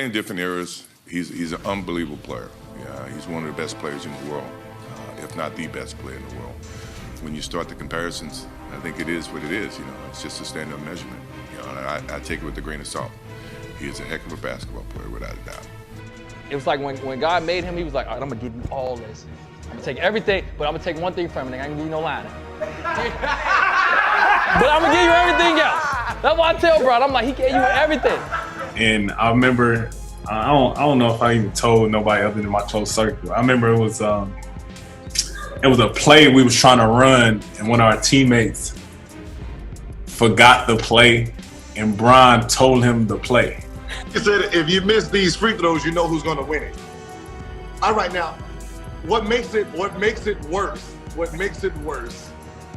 In different eras, he's an unbelievable player. Yeah, he's one of the best players in the world, if not the best player in the world. When you start the comparisons, I think it is what it is. You know, it's just a stand-up measurement. You know, and I take it with a grain of salt. He is a heck of a basketball player, without a doubt. It was like when God made him, he was like, all right, I'm gonna give you all this. I'm gonna take everything, but I'm gonna take one thing from it. I ain't gonna give you no line. But I'm gonna give you everything else. That's why I tell Bron, I'm like, he gave you everything. And I remember, I don't know if I even told nobody other than my close circle. I remember it was a play we was trying to run, and one of our teammates forgot the play, and Bron told him the play. He said, if you miss these free throws, you know who's gonna win it. All right, now, what makes it worse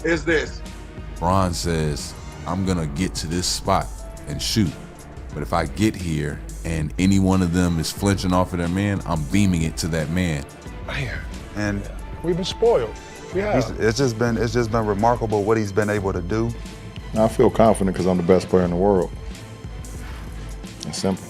is this. Bron says, I'm gonna get to this spot and shoot. But if I get here and any one of them is flinching off of their man, I'm beaming it to that man. And we've been spoiled. Yeah. It's just been remarkable what he's been able to do. I feel confident because I'm the best player in the world. It's simple.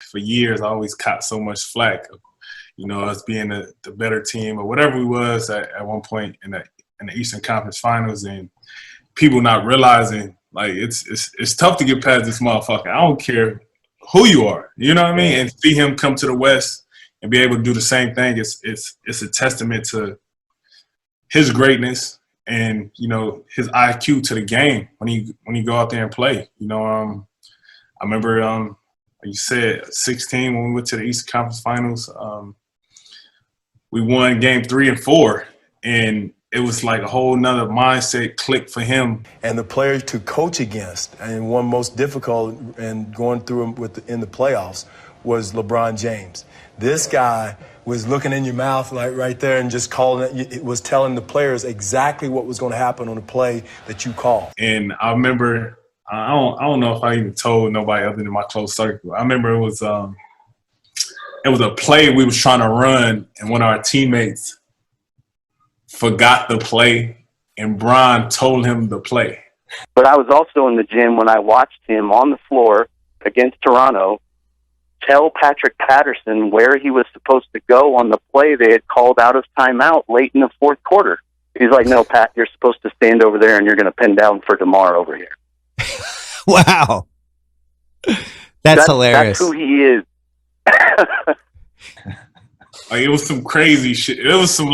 For years, I always caught so much flack, you know, us being the better team or whatever we was at one point in the Eastern Conference Finals, and people not realizing, like, it's tough to get past this motherfucker. I don't care who you are, you know what I mean? And see him come to the West and be able to do the same thing, it's a testament to his greatness and, you know, his IQ to the game when he go out there and play. You know, I remember you said 16 when we went to the Eastern Conference Finals. We won game 3 and 4, and it was like a whole nother mindset click for him. And the player to coach against, and one most difficult and going through in the playoffs, was LeBron James. This guy was looking in your mouth like right there and just it was telling the players exactly what was going to happen on the play that you called. And I remember, I don't know if I even told nobody other than my close circle. I remember it was a play we was trying to run, and one of our teammates forgot the play, and Bron told him the play. But I was also in the gym when I watched him on the floor against Toronto tell Patrick Patterson where he was supposed to go on the play they had called out of timeout late in the fourth quarter. He's like, no, Pat, you're supposed to stand over there and you're going to pin down for DeMar over here. Wow. That's hilarious. That's who he is. Like, it was some crazy shit. It was some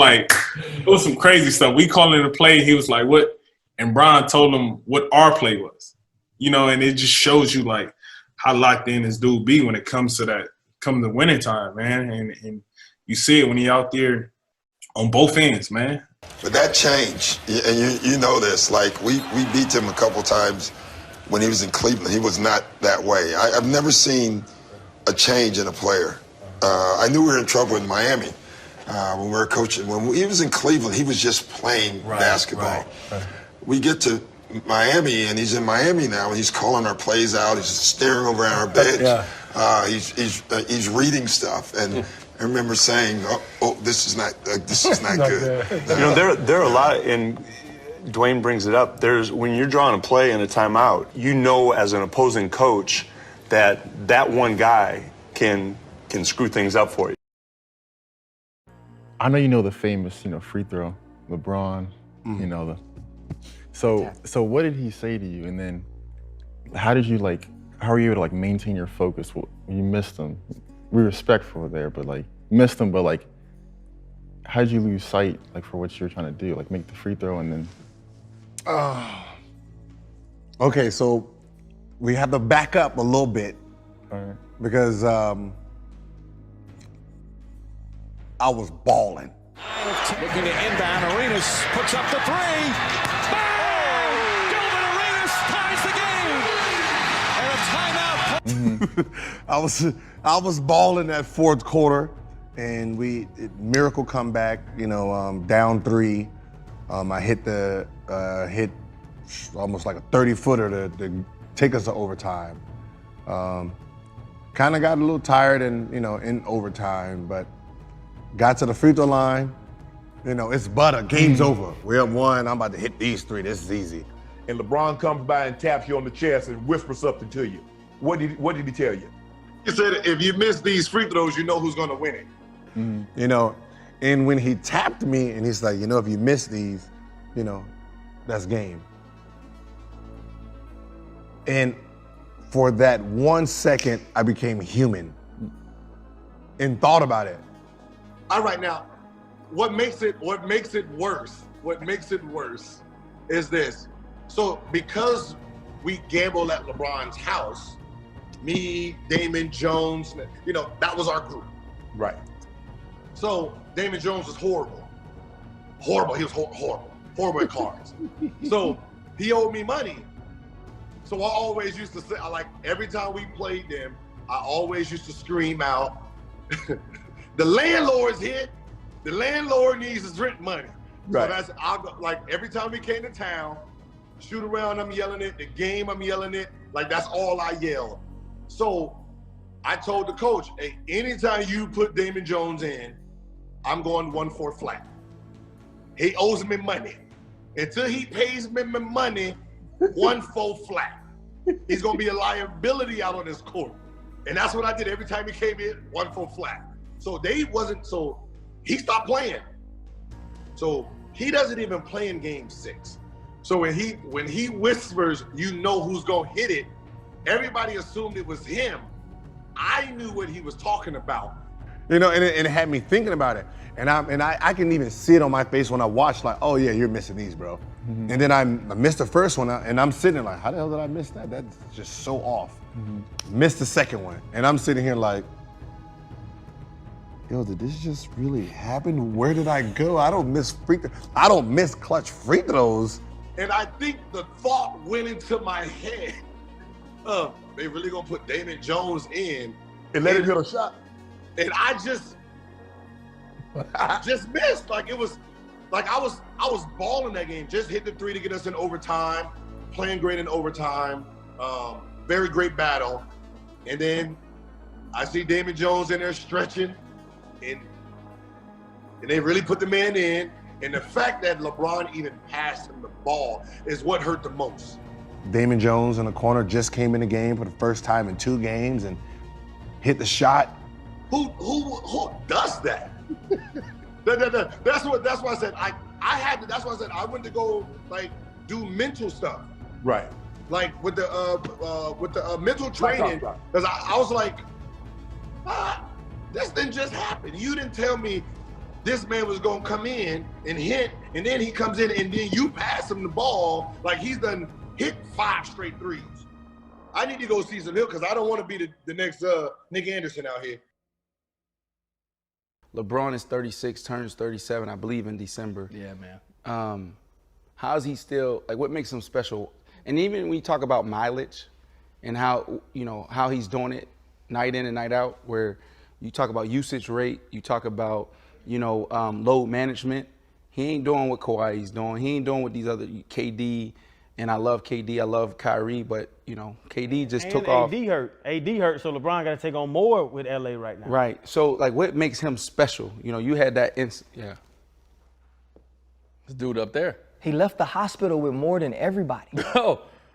crazy stuff. We called it a play. He was like, what? And Bron told him what our play was. You know, and it just shows you, like, how locked in this dude be when it comes to winning time, man. And you see it when he out there on both ends, man. But that changed, and you know this. Like, we beat him a couple times when he was in Cleveland. He was not that way. I've never seen a change in a player. I knew we were in trouble in Miami when we were coaching. When he was in Cleveland, he was just playing basketball. Right. We get to Miami, and he's in Miami now, and he's calling our plays out. He's staring over at our bench. Yeah. He's reading stuff, and I remember saying, "Oh, this is not good." You know, there are a lot, and Dwayne brings it up. When you're drawing a play in a timeout, you know, as an opposing coach, that one guy can screw things up for you. I know you know the famous, free throw, LeBron. You know So what did he say to you? And then how are you able to maintain your focus when you missed him? We were respectful there, but missed him, but how did you lose sight for what you were trying to do? Make the free throw and then. Okay, so we have to back up a little bit because I was balling. Looking to inbound, Arenas puts up the three. Gilbert Arenas ties the game. And a timeout. I was balling that fourth quarter, and miracle comeback. Down 3. I hit almost like a 30-footer to take us to overtime. Kind of got a little tired in overtime, but got to the free throw line. You know, it's butter. Game's over. We're up 1. I'm about to hit these 3. This is easy. And LeBron comes by and taps you on the chest and whispers something to you. What did he tell you? He said, if you miss these free throws, you know who's going to win it. You know, and when he tapped me and he's like, you know, if you miss these, you know, that's game. And for that 1 second, I became human and thought about it. All right, now, what makes it worse is this. So because we gamble at LeBron's house, me, Damon Jones, you know, that was our group. Right. So Damon Jones was horrible. He was horrible at cards. So he owed me money. So I always used to say, every time we played them, I always used to scream out, the landlord's hit. The landlord needs his rent money. Right. So every time we came to town, shoot around, I'm yelling it. The game, I'm yelling it. Like, that's all I yell. So I told the coach, hey, anytime you put Damon Jones in, I'm going 1-4 flat. He owes me money. Until he pays me my money, 1-4 flat. He's gonna be a liability out on this court. And that's what I did every time he came in, 1-4 flat. So he stopped playing. So he doesn't even play in game 6. So when he whispers, you know who's gonna hit it, everybody assumed it was him. I knew what he was talking about. You know, and it had me thinking about it. And I can even see it on my face when I watch, like, oh yeah, you're missing these, bro. Mm-hmm. And then I missed the first one, and I'm sitting there like, how the hell did I miss that? That's just so off. Mm-hmm. Missed the second one, and I'm sitting here like, yo, did this just really happen? Where did I go? I don't miss clutch free throws. And I think the thought went into my head, they really gonna put Damon Jones in and let him hit a shot. And I just missed. Like, it was like I was balling that game. Just hit the 3 to get us in overtime, playing great in overtime, very great battle. And then I see Damon Jones in there stretching, and they really put the man in. And the fact that LeBron even passed him the ball is what hurt the most. Damon Jones in the corner just came in the game for the first time in 2 games and hit the shot. Who does that? That's why I said that's why I said I went to go do mental stuff. Right. Like with the mental training, because I was like, this didn't just happen. You didn't tell me this man was gonna come in and hit, and then he comes in and then you pass him the ball like he's done hit 5 straight threes. I need to go see some hill because I don't want to be the next Nick Anderson out here. LeBron is 36, turns 37, I believe, in December. Yeah, man. How's he still, what makes him special? And even when you talk about mileage and how he's doing it night in and night out, where you talk about usage rate, you talk about, load management. He ain't doing what Kawhi's doing. He ain't doing what these other KD, and I love KD, I love Kyrie, but KD just took off. AD hurt, so LeBron got to take on more with LA right now. Right. So what makes him special? You had that yeah. This dude up there. He left the hospital with more than everybody.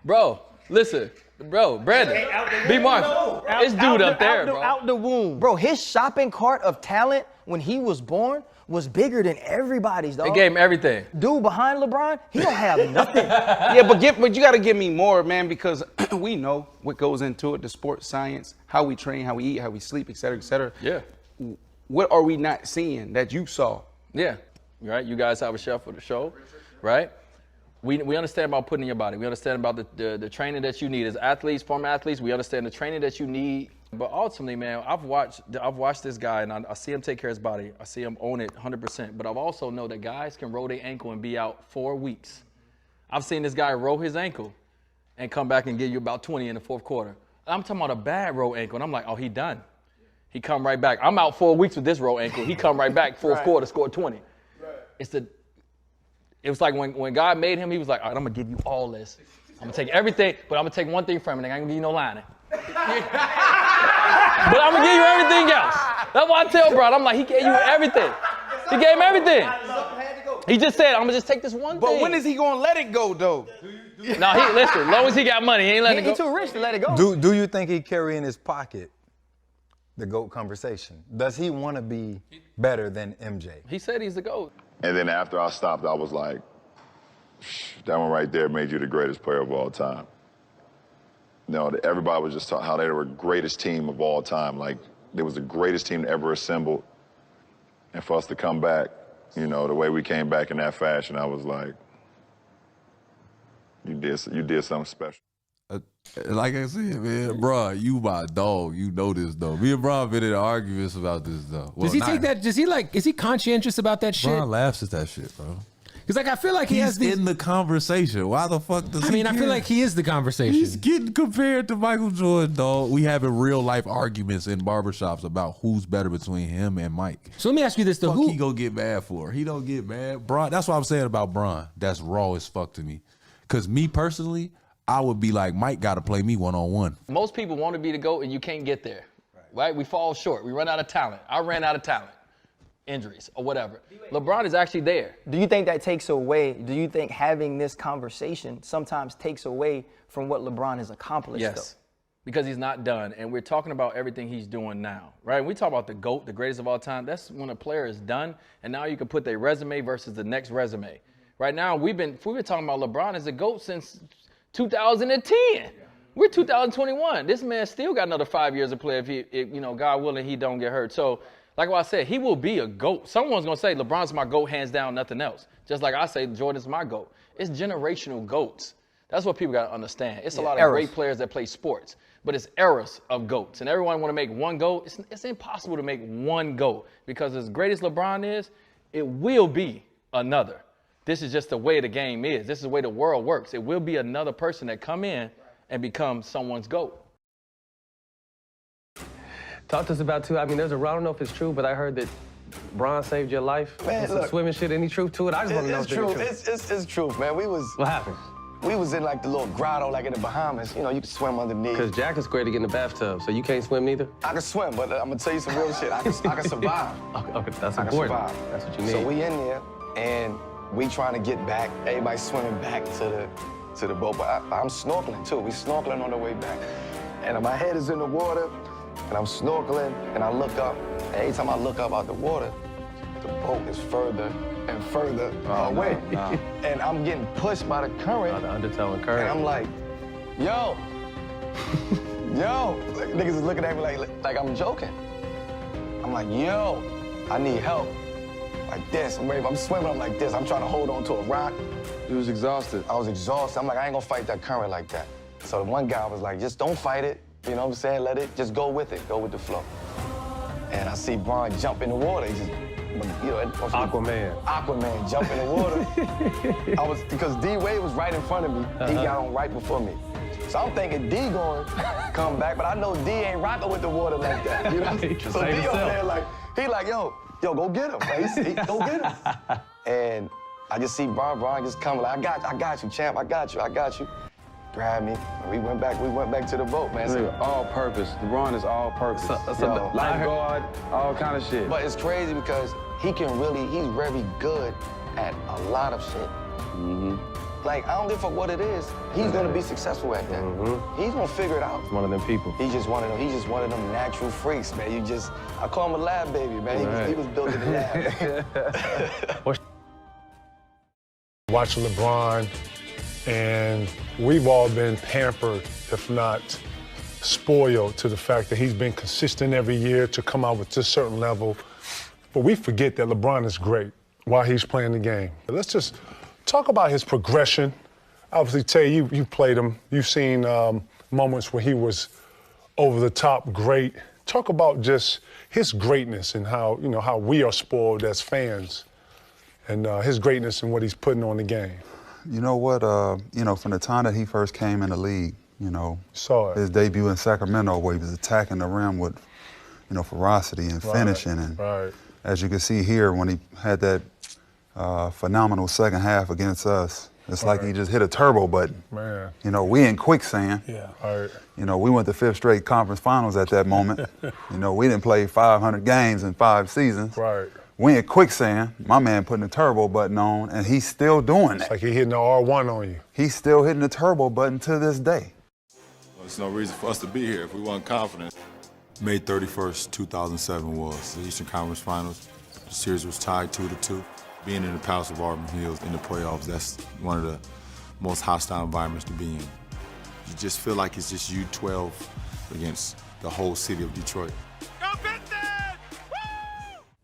Bro, listen. Bro, Brandon, B. Mark, this dude up there, bro. Out the womb. Bro, his shopping cart of talent when he was born was bigger than everybody's, dog. They gave him everything. Dude behind LeBron, he don't have nothing. Yeah, but you got to give me more, man, because we know what goes into it, the sports science, how we train, how we eat, how we sleep, et cetera, et cetera. Yeah. What are we not seeing that you saw? Yeah, right? You guys have a chef for the show, right? We understand about putting in your body. We understand about the training that you need as athletes, former athletes. We understand the training that you need. But ultimately, man, I've watched this guy, and I see him take care of his body. I see him own it 100%. But I've also know that guys can roll their ankle and be out 4 weeks. I've seen this guy roll his ankle and come back and give you about 20 in the fourth quarter. I'm talking about a bad roll ankle, and I'm like, oh, he done. He come right back. I'm out 4 weeks with this roll ankle. He come right back, fourth quarter, scored 20. Right. It was like when God made him, he was like, all right, I'm going to give you all this. I'm going to take everything, but I'm going to take one thing from it. I ain't going to give you no lining. But I'm gonna give you everything else. That's why I tell Bron, I'm like, he gave you everything. He gave him everything. He just said, I'm gonna just take this one thing. But when is he gonna let it go, though? No, listen, as long as he got money, he ain't letting it go. He's too rich to let it go. Do you think he carry in his pocket the GOAT conversation? Does he want to be better than MJ? He said he's the GOAT. And then after I stopped, I was like, that one right there made you the greatest player of all time. You know, everybody was just talking how they were the greatest team of all time. Like, they was the greatest team ever assembled. And for us to come back, you know, the way we came back in that fashion, I was like, you did something special. Like I said, man, bro, you my dog. You know this, though. Me and Bron been in arguments about this, though. Well, Does he take that? Does he like? Is he conscientious about that shit? Bron laughs at that shit, bro. Because like I feel like he has these in the conversation. Why the fuck does he? I mean, I care? feel like he is the conversation. He's getting compared to Michael Jordan, dog. We having real life arguments in barbershops about who's better between him and Mike. So let me ask you this: though, who he gonna get mad for? He don't get mad. Bron. That's what I'm saying about Bron. That's raw as fuck to me. Cause me personally, I would be like, Mike got to play me one-on-one. Most people want to be the GOAT and you can't get there, right? We fall short. We run out of talent. I ran out of talent. Injuries or whatever. LeBron is actually there. Do you think that takes away, do you think having this conversation sometimes takes away from what LeBron has accomplished? Yes, because he's not done. And we're talking about everything he's doing now, right? We talk about the GOAT, the greatest of all time. That's when a player is done. And now you can put their resume versus the next resume. Right now, we've been talking about LeBron as a GOAT since 2010. We're 2021. This man still got another 5 years to play if you know, God willing, he don't get hurt. So, like what I said, he will be a GOAT. Someone's gonna say LeBron's my GOAT, hands down, nothing else. Just like I say Jordan's my GOAT. It's generational GOATs. That's what people gotta understand. It's a lot of great players that play sports, but it's eras of GOATs. And everyone wanna make one GOAT. It's impossible to make one GOAT because as great as LeBron is, it will be another. This is just the way the game is. This is the way the world works. It will be another person that come in and become someone's GOAT. Talk to us about, too, I mean, I don't know if it's true, but I heard that Bron saved your life. Man, some look, swimming shit. Any truth to it? I just want to know if it's true. It's truth, man. What happened? We was in like the little grotto, like in the Bahamas. You know, you can swim underneath. Because Jack is great to get in the bathtub, so you can't swim neither? I can swim, but I'm gonna tell you some real shit. I can survive. Okay, that's I can important. survive. That's what you need. So we in there, and we trying to get back. Everybody swimming back to the boat, but I'm snorkeling too. We snorkeling on the way back, and my head is in the water, and I'm snorkeling, and I look up. And every time I look up out the water, the boat is further and further away. No. And I'm getting pushed by the current. The undertow and current. And I'm like, yo, yo. Like, niggas is looking at me like I'm joking. I'm like, yo, I need help. Like this. I'm swimming, I'm like this. I'm trying to hold on to a rock. You was exhausted. I was exhausted. I'm like, I ain't gonna fight that current like that. So the one guy was like, just don't fight it. You know what I'm saying? Let it, just go with it. Go with the flow. And I see Bron jump in the water. He just, you know, Aquaman jump in the water. Because D Wade was right in front of me. D got on right before me. So I'm thinking D going come back, but I know D ain't rocking with the water like that. You know? So D over there like, he like, yo, go get him. Like, go get him. And I just see Bron just coming like, I got you, champ, I got you. Grab me, and we went back to the boat, man. So, all purpose. LeBron is all purpose. So lifeguard, all kind of shit. But it's crazy because he's very good at a lot of shit. Like, I don't give a fuck what it is. He's gonna be successful at that. He's gonna figure it out. He's one of them people. He's just one of them natural freaks, man. I call him a lab baby, man. Right. He was built in the lab. Watching LeBron, and we've all been pampered, if not spoiled, to the fact that he's been consistent every year to come out with this certain level. But we forget that LeBron is great while he's playing the game. Let's just talk about his progression. Obviously, Tay, you played him. You've seen moments where he was over the top great. Talk about just his greatness and how, you know, how we are spoiled as fans, and his greatness and what he's putting on the game. You know what, you know, from the time that he first came in the league, you know, saw his debut in Sacramento where he was attacking the rim with, you know, ferocity and finishing. And as you can see here, when he had that phenomenal second half against us, It's like he just hit a turbo button. Man. You know, we in quicksand. Yeah. You know, we went to 5th straight conference finals at that moment. You know, we didn't play 500 games in 5 seasons. Right. We in quicksand. My man putting the turbo button on, and he's still doing It's that. like he hitting the R1 on you. He's still hitting the turbo button to this day. Well, there's no reason for us to be here if we weren't confident. May 31st, 2007 was the Eastern Conference Finals. The series was tied 2-2. Being in the Palace of Auburn Hills in the playoffs, that's one of the most hostile environments to be in. You just feel like it's just you 12 against the whole city of Detroit.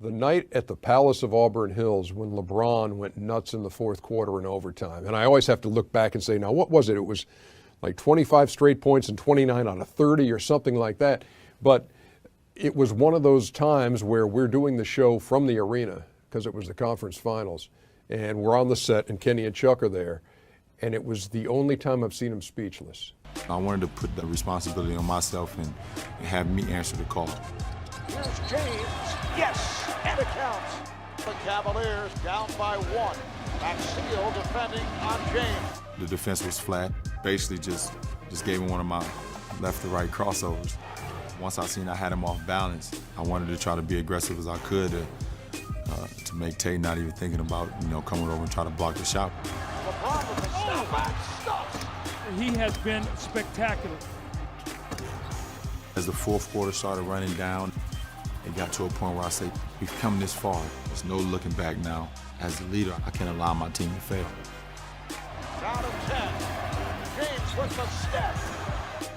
The night at the Palace of Auburn Hills when LeBron went nuts in the 4th quarter and overtime. And I always have to look back and say, now what was it? It was like 25 straight points and 29 out of 30 or something like that. But it was one of those times where we're doing the show from the arena because it was the conference finals. And we're on the set and Kenny and Chuck are there. And it was the only time I've seen him speechless. I wanted to put the responsibility on myself and have me answer the call. Here's James. Yes, and it counts. The Cavaliers down by 1. Maxfield defending on James. The defense was flat. Basically just gave him one of my left to right crossovers. Once I seen I had him off balance, I wanted to try to be aggressive as I could to make Tay not even thinking about, coming over and try to block the shot. LeBron with the step back stuff. He has been spectacular. As the 4th quarter started running down, it got to a point where I said, we've come this far. There's no looking back now. As the leader, I can't allow my team to fail. Down of 10. James with the step.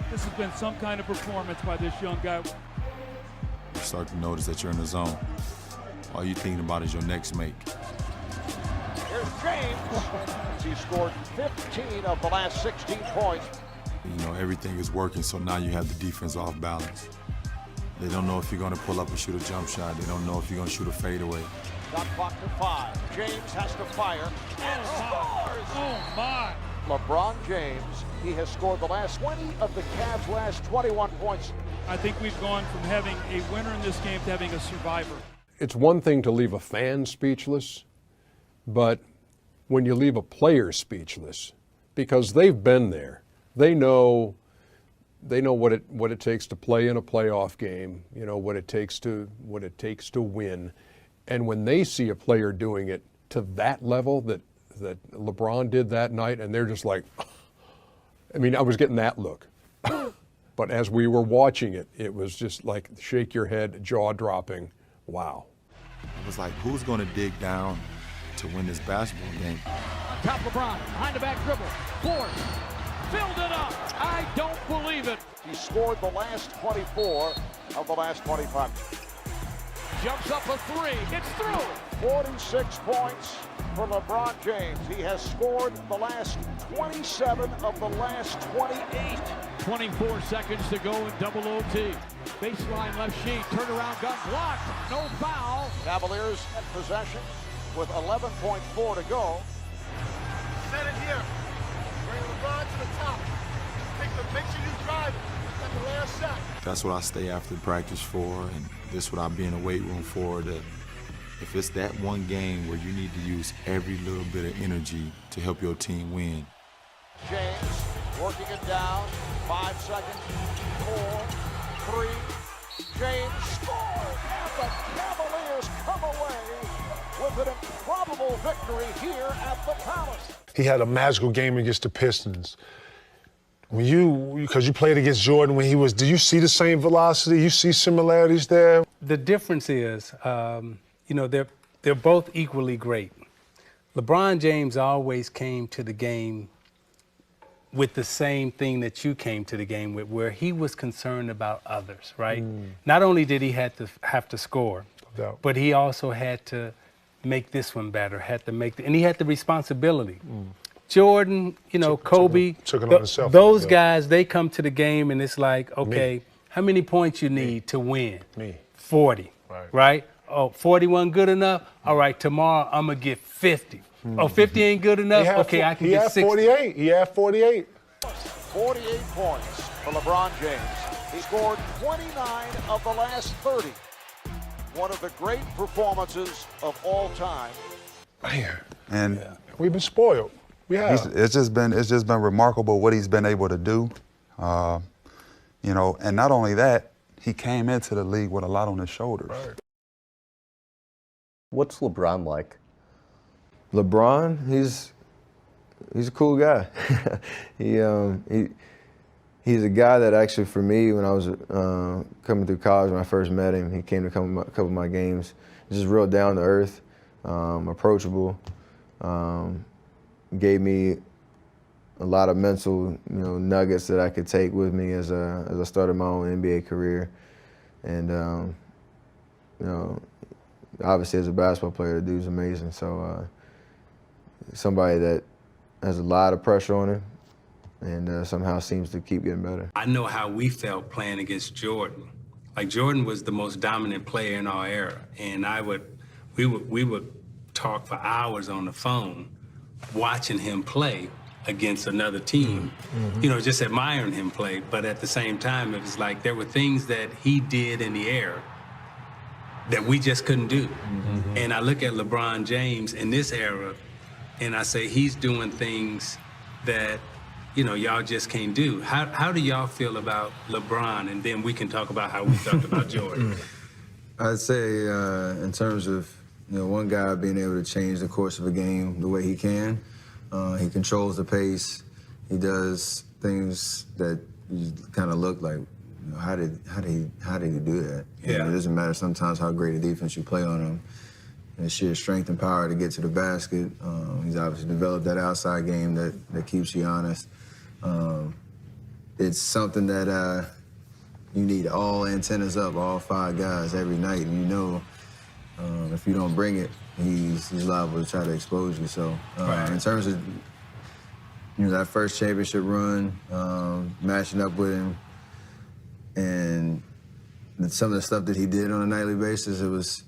This has been some kind of performance by this young guy. You start to notice that you're in the zone. All you're thinking about is your next make. Here's James. He scored 15 of the last 16 points. Everything is working, so now you have the defense off balance. They don't know if you're going to pull up and shoot a jump shot. They don't know if you're going to shoot a fadeaway. Shot clock to 5. James has to fire and scores. Oh, my. LeBron James, he has scored the last 20 of the Cavs' last 21 points. I think we've gone from having a winner in this game to having a survivor. It's one thing to leave a fan speechless, but when you leave a player speechless, because they've been there, they know what it takes to play in a playoff game, what it takes to win. And when they see a player doing it to that level that LeBron did that night, and they're just like, I was getting that look. But as we were watching it, it was just like shake your head, jaw dropping, wow. It was like, who's going to dig down to win this basketball game? On top LeBron, behind the back dribble, Force, filled it up. I don't believe it. He scored the last 24 of the last 25. Jumps up a 3, it's through. 46 points for LeBron James. He has scored the last 27 of the last 28. 24 seconds to go in double OT. Baseline left sheet, turnaround gun blocked, no foul. Cavaliers at possession with 11.4 to go. Set it here. Bring LeBron to the top. Make sure you drive it at the last shot. That's what I stay after practice for, and this is what I be in the weight room for. If it's that one game where you need to use every little bit of energy to help your team win. James working it down. 5 seconds. 4, 3. James scores, and the Cavaliers come away with an improbable victory here at the Palace. He had a magical game against the Pistons. Because you played against Jordan when he was, do you see the same velocity? You see similarities there? The difference is, they're both equally great. LeBron James always came to the game with the same thing that you came to the game with, where he was concerned about others, right? Not only did he have to score, but he also had to make this one better, and he had the responsibility. Jordan, Kobe, took it on himself. Those guys, they come to the game and it's like, okay, how many points you need to win? 40, right? Oh, 41 good enough? All right, tomorrow I'm going to get 50. Oh, 50 ain't good enough? Okay, I can get 60. 48. He had 48. 48 points for LeBron James. He scored 29 of the last 30. One of the great performances of all time. Man. And we've been spoiled. Yeah. It's just been remarkable what he's been able to do. You know, and not only that, he came into the league with a lot on his shoulders. Right. What's LeBron like? LeBron, he's a cool guy. He's a guy that actually, for me, when I was coming through college, when I first met him, he came to a couple of my games. He's just real down to earth, approachable. Gave me a lot of mental, nuggets that I could take with me as I started my own NBA career. And obviously as a basketball player, the dude's amazing. So somebody that has a lot of pressure on him and somehow seems to keep getting better. I know how we felt playing against Jordan. Like, Jordan was the most dominant player in our era, and we would talk for hours on the phone watching him play against another team, just admiring him play. But at the same time, it was like there were things that he did in the air that we just couldn't do. And I look at LeBron James in this era, and I say he's doing things that, y'all just can't do. How do y'all feel about LeBron? And then we can talk about how we talked about Jordan. I'd say in terms of, one guy being able to change the course of a game the way he can. He controls the pace. He does things that you kind of look like, how did he do that? Yeah. It doesn't matter sometimes how great a defense you play on him. And sheer strength and power to get to the basket. He's obviously developed that outside game that keeps you honest. It's something that you need all antennas up, all 5 guys every night, and if you don't bring it, he's liable to try to expose you. So in terms of that first championship run, matching up with him, and some of the stuff that he did on a nightly basis, it was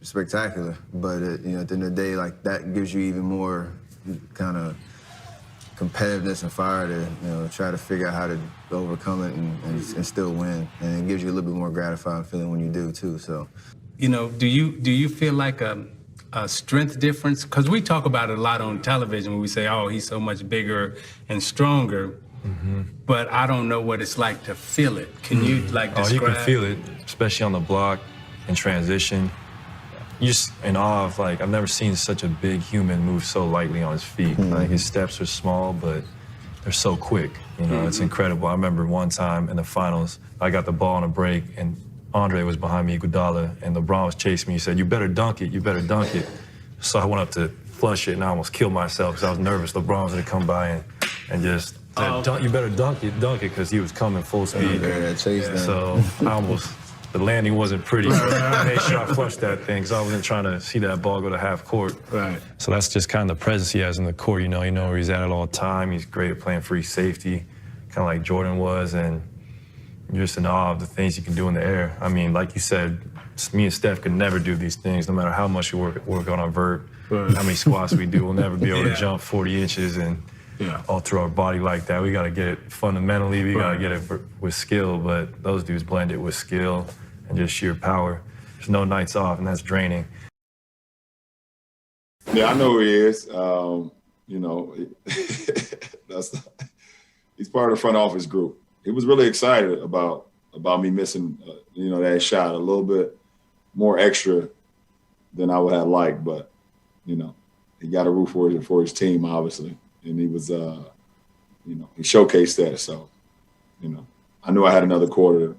spectacular. But at the end of the day, like, that gives you even more kind of competitiveness and fire to try to figure out how to overcome it and still win. And it gives you a little bit more gratifying feeling when you do too. So. Do you feel like a strength difference? Because we talk about it a lot on television when we say, oh, he's so much bigger and stronger. But I don't know what it's like to feel it. Can you describe? Oh, you can feel it, especially on the block in transition. You're just in awe of, I've never seen such a big human move so lightly on his feet. Like, his steps are small, but they're so quick. It's incredible. I remember one time in the finals, I got the ball on a break, and Andre was behind me, Iguodala, and LeBron was chasing me. He said, "You better dunk it, you better dunk it." So I went up to flush it, and I almost killed myself because I was nervous. LeBron was going to come by and just said, "You better dunk it," because he was coming full speed. So the landing wasn't pretty. I made sure I flushed that thing because I wasn't trying to see that ball go to half court. Right. So that's just kind of the presence he has in the court. You know where he's at all the time. He's great at playing free safety, kind of like Jordan was, and you're just in awe of the things you can do in the air. I mean, like you said, me and Steph could never do these things, no matter how much we work on our vert, how many squats we do. We'll never be able to jump 40 inches and all through our body like that. We got to get it fundamentally. We got to get it with skill, but those dudes blend it with skill and just sheer power. There's no nights off, and that's draining. Yeah, I know who he is. He's part of the front office group. He was really excited about me missing, that shot a little bit more extra than I would have liked. But, he got a root for his team, obviously. And he was, he showcased that. So, I knew I had another quarter.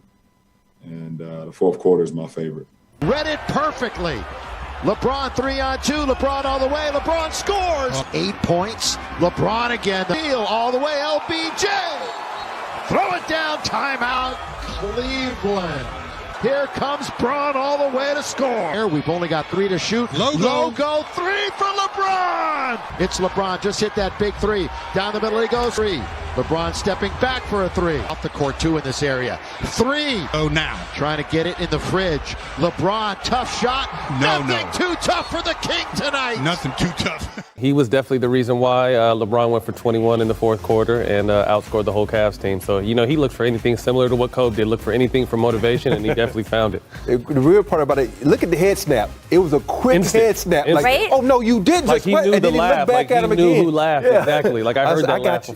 And the fourth quarter is my favorite. Read it perfectly. LeBron 3-on-2. LeBron all the way. LeBron scores. 8 points. LeBron again. The deal all the way. LBJ. Throw it down, timeout, Cleveland. Here comes Braun all the way to score. We've only got 3 to shoot. Logo 3 for LeBron. It's LeBron, just hit that big 3. Down the middle he goes, 3. LeBron stepping back for a three. Off the court, two in this area. Three. Oh, now. Trying to get it in the fridge. LeBron, tough shot. Nothing too tough for the King tonight. Nothing too tough. He was definitely the reason why LeBron went for 21 in the fourth quarter and outscored the whole Cavs team. So, you know, he looked for anything similar to what Kobe did, look for anything for motivation, and he definitely found it. The real part about it, look at the head snap. It was a quick head snap. Like, Right? oh, no, you didn't. Like he knew and the then he laugh. looked back Like at him he knew again. who laughed. Yeah. Exactly. Like I heard that laugh before.